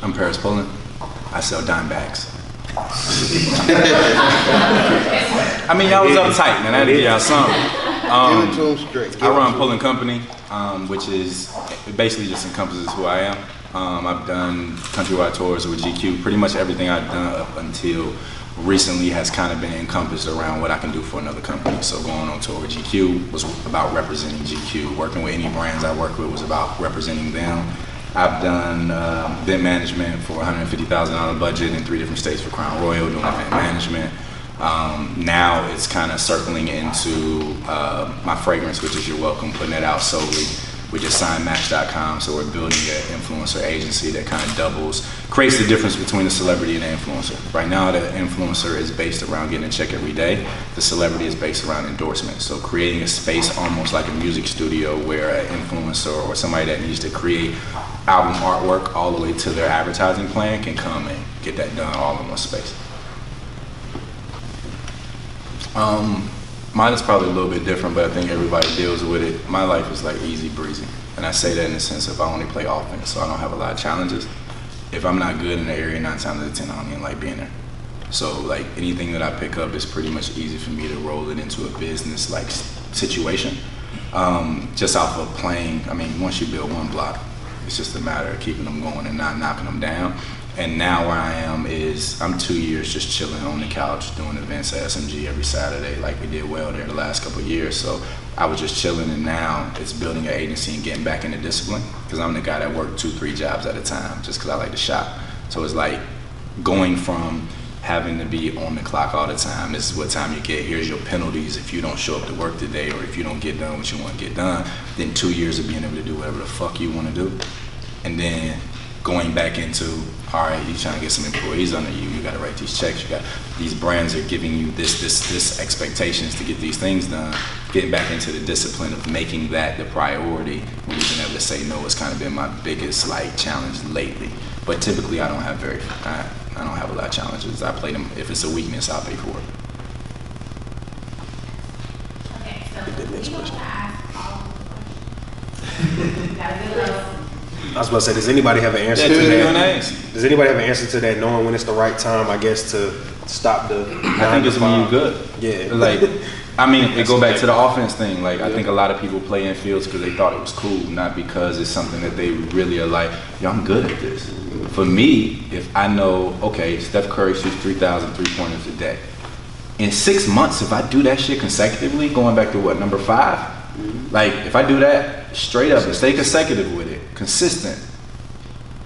I'm Paris Pullen. I sell dime bags. I mean, y'all was uptight, man. I had to get y'all something. I run Pullen Company, which is basically just encompasses who I am. I've done countrywide tours with GQ. Pretty much everything I've done up until recently has kind of been encompassed around what I can do for another company. So going on tour with GQ was about representing GQ. Working with any brands I work with was about representing them. I've done event management for $150,000 budget in 3 different states for Crown Royal, doing event management. Now it's kind of circling into my fragrance, which is You're Welcome, putting it out solely. We just signed Match.com, so we're building an influencer agency that kind of creates the difference between the celebrity and the influencer. Right now, the influencer is based around getting a check every day. The celebrity is based around endorsement. So creating a space almost like a music studio where an influencer or somebody that needs to create album artwork all the way to their advertising plan can come and get that done all in one space. Mine is probably a little bit different, but I think everybody deals with it. My life is like easy breezy. And I say that in the sense of I only play offense, so I don't have a lot of challenges. If I'm not good in the area, 9 times out of 10, I don't even like being there. So like anything that I pick up is pretty much easy for me to roll it into a business like situation. Just off of playing, I mean, once you build one block, it's just a matter of keeping them going and not knocking them down. And now where I am is I'm 2 years just chilling on the couch doing events at SMG every Saturday. Like we did well there the last couple of years. So I was just chilling, and now it's building an agency and getting back into discipline, because I'm the guy that worked 2-3 jobs at a time just because I like to shop. So it's like going from having to be on the clock all the time. This is what time you get. Here's your penalties if you don't show up to work today, or if you don't get done what you want to get done. Then 2 years of being able to do whatever the fuck you want to do. And then going back into, all right, you're trying to get some employees under you, you got to write these checks, you got, these brands are giving you this expectations to get these things done. Getting back into the discipline of making that the priority when you've been able to say no has kind of been my biggest like challenge lately. But typically I don't have I don't have a lot of challenges. I play them. If it's a weakness, I'll pay for it. Okay, so we want to ask all the questions. Gotta get those. I was about to say, does anybody have an answer to that? Does anybody have an answer to that, knowing when it's the right time, I guess, to stop the... I think it's when you're good. Yeah. Like, I mean, it go back to the offense thing. Like, I think a lot of people play in fields because they thought it was cool, not because it's something that they really are like, yo, I'm good at this. For me, if I know, okay, Steph Curry shoots 3,000 3-pointers a day. In 6 months, if I do that shit consecutively, going back to what, number 5? Like, if I do that straight up and stay consecutive with it, consistent,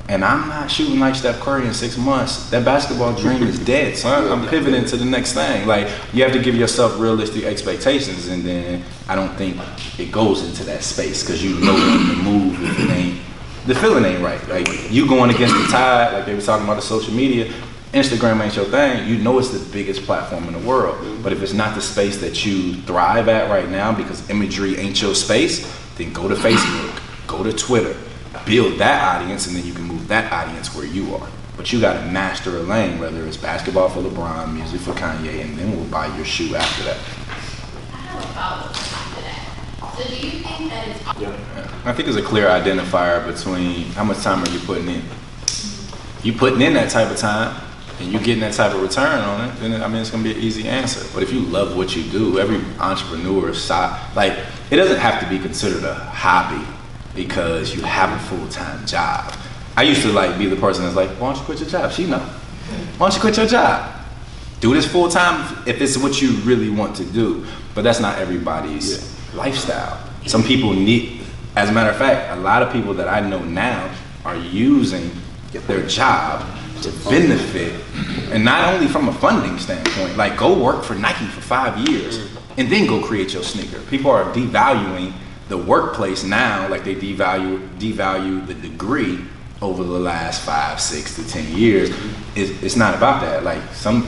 and I'm not shooting like Steph Curry in 6 months, that basketball dream is dead. So I'm pivoting to the next thing. Like, you have to give yourself realistic expectations, and then I don't think it goes into that space, because you know when to move if it ain't, the feeling ain't right. Like, you going against the tide, like they were talking about the social media, Instagram ain't your thing, you know it's the biggest platform in the world. But if it's not the space that you thrive at right now because imagery ain't your space, then go to Facebook, go to Twitter, build that audience, and then you can move that audience where you are. But you gotta master a lane, whether it's basketball for LeBron, music for Kanye, and then we'll buy your shoe after that. I have a follow-up to that. So do you think that it's... I think it's a clear identifier between how much time are you putting in. You putting in that type of time, and you getting that type of return on it, then I mean it's gonna be an easy answer. But if you love what you do, every entrepreneur like, it doesn't have to be considered a hobby because you have a full-time job. I used to like be the person that's like, why don't you quit your job? She know. Why don't you quit your job? Do this full-time if it's what you really want to do. But that's not everybody's lifestyle. Some people need, as a matter of fact, a lot of people that I know now are using their job to benefit, and not only from a funding standpoint, like go work for Nike for 5 years and then go create your sneaker. People are devaluing the workplace now, like they devalue the degree over the last 5, 6 to 10 years. It's not about that. Like some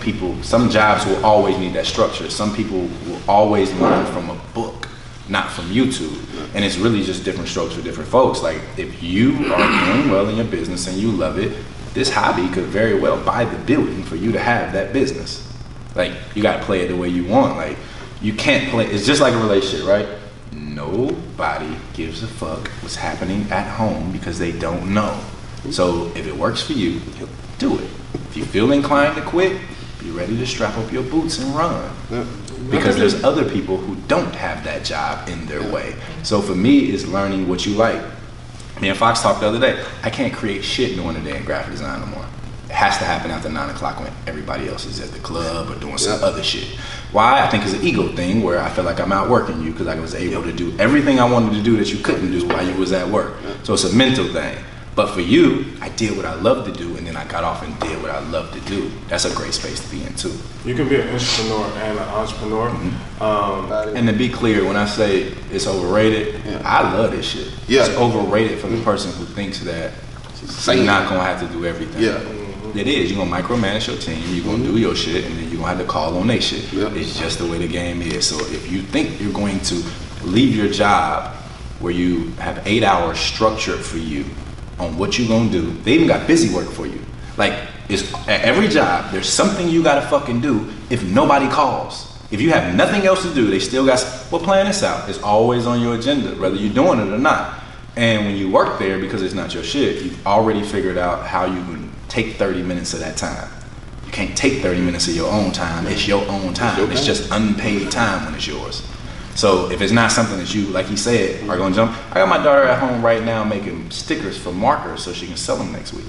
jobs will always need that structure. Some people will always learn from a book, not from YouTube. And it's really just different strokes for different folks. Like if you are doing well in your business and you love it, this hobby could very well buy the building for you to have that business. Like you gotta play it the way you want. Like you can't play, it's just like a relationship, right? Nobody gives a fuck what's happening at home because they don't know. So if it works for you, do it. If you feel inclined to quit, be ready to strap up your boots and run. Because there's other people who don't have that job in their way. So for me, it's learning what you like. Me and Fox talked the other day. I can't create shit during the day in graphic design no more. It has to happen after 9 o'clock when everybody else is at the club or doing some other shit. Why? I think it's an ego thing where I feel like I'm outworking you because I was able to do everything I wanted to do that you couldn't do while you was at work. So it's a mental thing. But for you, I did what I love to do, and then I got off and did what I love to do. That's a great space to be in too. You can be an entrepreneur and an entrepreneur. And to be clear, when I say it's overrated, I love this shit. It's overrated for the person who thinks that you're not gonna have to do everything. It is. You're gonna micromanage your team, you're gonna do your shit, and then you're gonna have to call on their shit. It's just the way the game is. So if you think you're going to leave your job where you have 8 hours structured for you on what you're gonna do, they even got busy work for you. Like, it's at every job, there's something you gotta fucking do if nobody calls. If you have nothing else to do, they still got, well, plan this out. It's always on your agenda, whether you're doing it or not. And when you work there, because it's not your shit, you've already figured out how you can take 30 minutes of that time. You can't take 30 minutes of your own time. It's your own time. It's just unpaid time when it's yours. So if it's not something that you, like he said, are gonna jump. I got my daughter at home right now making stickers for markers so she can sell them next week.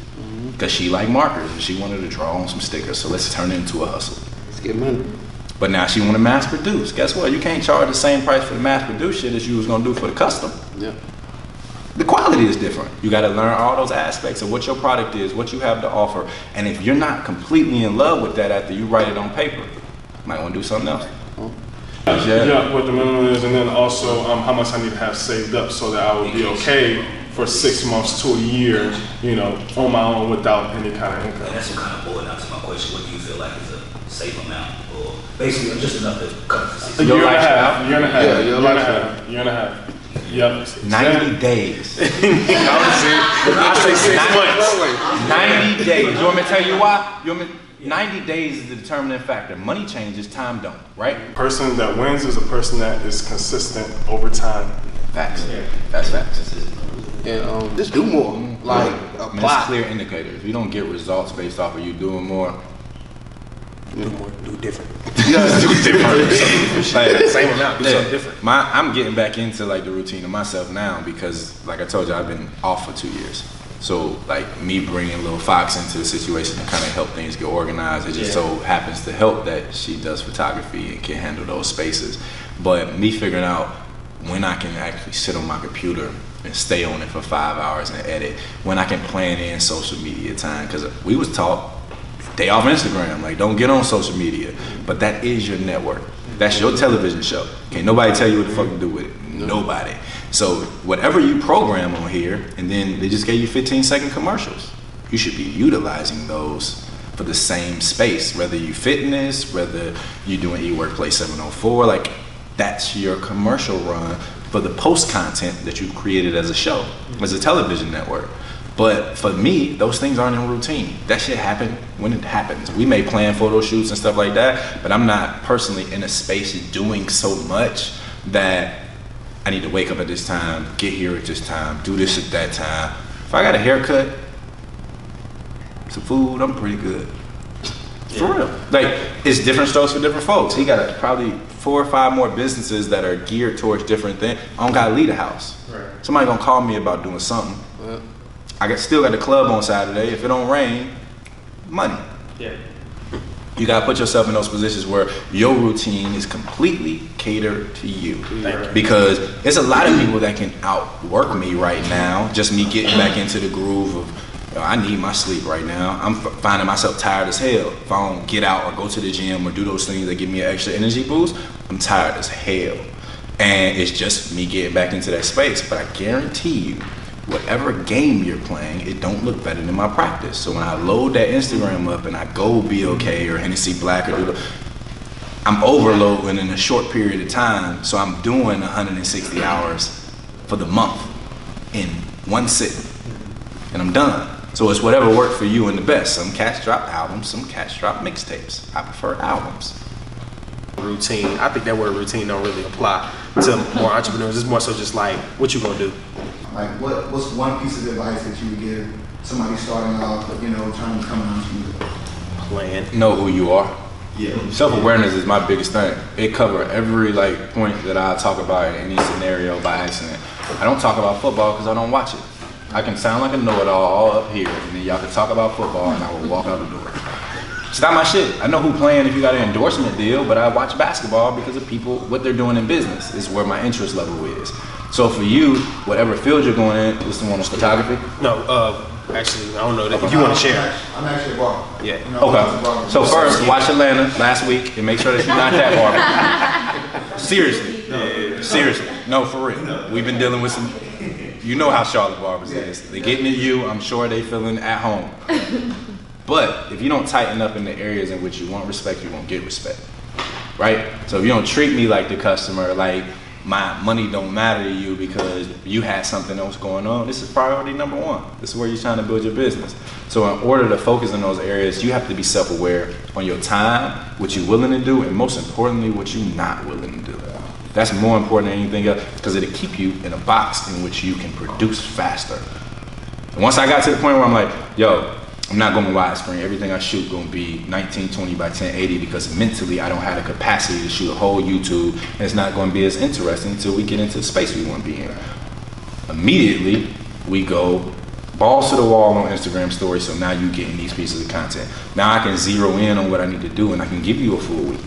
Because she liked markers and she wanted to draw on some stickers. So let's turn it into a hustle. Let's get money. But now she want to mass produce. Guess what? You can't charge the same price for the mass produced shit as you was gonna do for the custom. The quality is different. You got to learn all those aspects of what your product is, what you have to offer. And if you're not completely in love with that after you write it on paper, you might want to do something else. What the minimum is, and then also how much I need to have saved up so that I would be okay for 6 months to a year, you know, on my own without any kind of income. And that's what kind of boiled down to my question. What do you feel like is a safe amount, or basically just enough to cover the 6 A year and a half. Year and a half. Yeah, Year and a half. Yep. 90 days. I say 6 months. 90 days. You want me to tell you why? 90 days is the determining factor. Money changes, time don't, right? Person that wins is a person that is consistent over time. Facts. That's facts. And just do more. Like It's apply. clear indicators. If you don't get results based off of you doing more, Do more, do different. like, Same amount, do something different. I'm getting back into like the routine of myself now because, like I told you, I've been off for 2 years. So like me bringing Lil Fox into the situation to kind of help things get organized, it just so happens to help that she does photography and can handle those spaces. But me figuring out when I can actually sit on my computer and stay on it for 5 hours and edit, when I can plan in social media time, because we was taught stay off Instagram, like don't get on social media, but that is your network. That's your television show. Can't nobody tell you what the fuck to do with it. Nobody. So whatever you program on here, and then they just gave you 15-second commercials, you should be utilizing those for the same space, whether you fitness, whether you doing eWorkplace 704, like that's your commercial run for the post content that you've created as a show, as a television network. But for me, those things aren't in routine. That shit happen when it happens. We may plan photo shoots and stuff like that, but I'm not personally in a space doing so much that I need to wake up at this time, get here at this time, do this at that time. If I got a haircut, some food, I'm pretty good. For real. Like, it's different strokes for different folks. He got probably 4 or 5 more businesses that are geared towards different things. I don't gotta leave the house. Right. Somebody gonna call me about doing something. Still got the club on Saturday. If it don't rain, money. Yeah. You gotta put yourself in those positions where your routine is completely catered to you. Because there's a lot of people that can outwork me right now. Just me getting back into the groove of, I need my sleep right now. I'm finding myself tired as hell. If I don't get out or go to the gym or do those things that give me an extra energy boost, I'm tired as hell. And it's just me getting back into that space. But I guarantee you, whatever game you're playing, it don't look better than my practice. So when I load that Instagram up and I go BOK or Hennessy Black or I'm overloading in a short period of time. So I'm doing 160 hours for the month in one sitting, and I'm done. So it's whatever worked for you and the best. Some cats drop albums, some cats drop mixtapes. I prefer albums. Routine. I think that word routine don't really apply to more entrepreneurs. It's more so just like what you gonna do. Like, what's one piece of advice that you would give somebody starting off, you know, trying to come out to Plan. Know who you are. Yeah. Self-awareness is my biggest thing. It covers every like point that I talk about in any scenario by accident. I don't talk about football because I don't watch it. I can sound like a know-it-all all up here, and then y'all can talk about football, and I will walk out the door. It's not my shit. I know who playing if you got an endorsement deal, but I watch basketball because of people, what they're doing in business is where my interest level is. So for you, whatever field you're going in, this the one on photography? No, actually, I don't know that. If you want to share. I'm actually a barber. Yeah. You know, I'm a Okay. barber. So first, watch Atlanta last week and make sure that you're not that barber. Seriously. Seriously. No, for real. We've been dealing with some, you know how Charlotte barbers is. They getting at you, I'm sure they feeling at home. But if you don't tighten up in the areas in which you want respect, you won't get respect. Right? So if you don't treat me like the customer, like my money don't matter to you because you had something else going on, this is priority number one. This is where you're trying to build your business. So in order to focus in those areas, you have to be self-aware on your time, what you're willing to do, and most importantly, what you're not willing to do. That's more important than anything else because it'll keep you in a box in which you can produce faster. And once I got to the point where I'm like, yo, I'm not going widescreen. Everything I shoot going to be 1920 by 1080 because mentally I don't have the capacity to shoot a whole YouTube, and it's not going to be as interesting until we get into the space we want to be in. Immediately, we go balls to the wall on Instagram stories, so now you're getting these pieces of content. Now I can zero in on what I need to do, and I can give you a full week.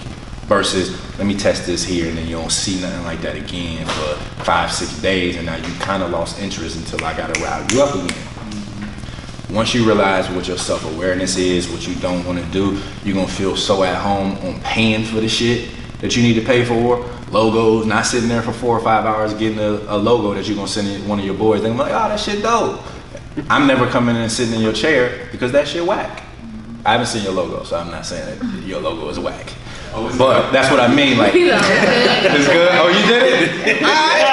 Versus, let me test this here, and then you don't see nothing like that again for 5-6 days, and now you kind of lost interest until I got to rile you up again. Once you realize what your self-awareness is, what you don't want to do, you're going to feel so at home on paying for the shit that you need to pay for. Logos, not sitting there for 4 or 5 hours getting a logo that you're going to send one of your boys. They're going to be like, oh, that shit dope. I'm never coming in and sitting in your chair because that shit whack. I haven't seen your logo, so I'm not saying that your logo is whack. But that's what I mean, like, it's good. Oh, you did it? All right.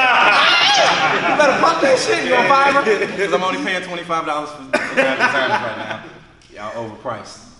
You better pump that shit, you on Fiverr? Because I'm only paying $25 for graphic designers right now. Y'all overpriced.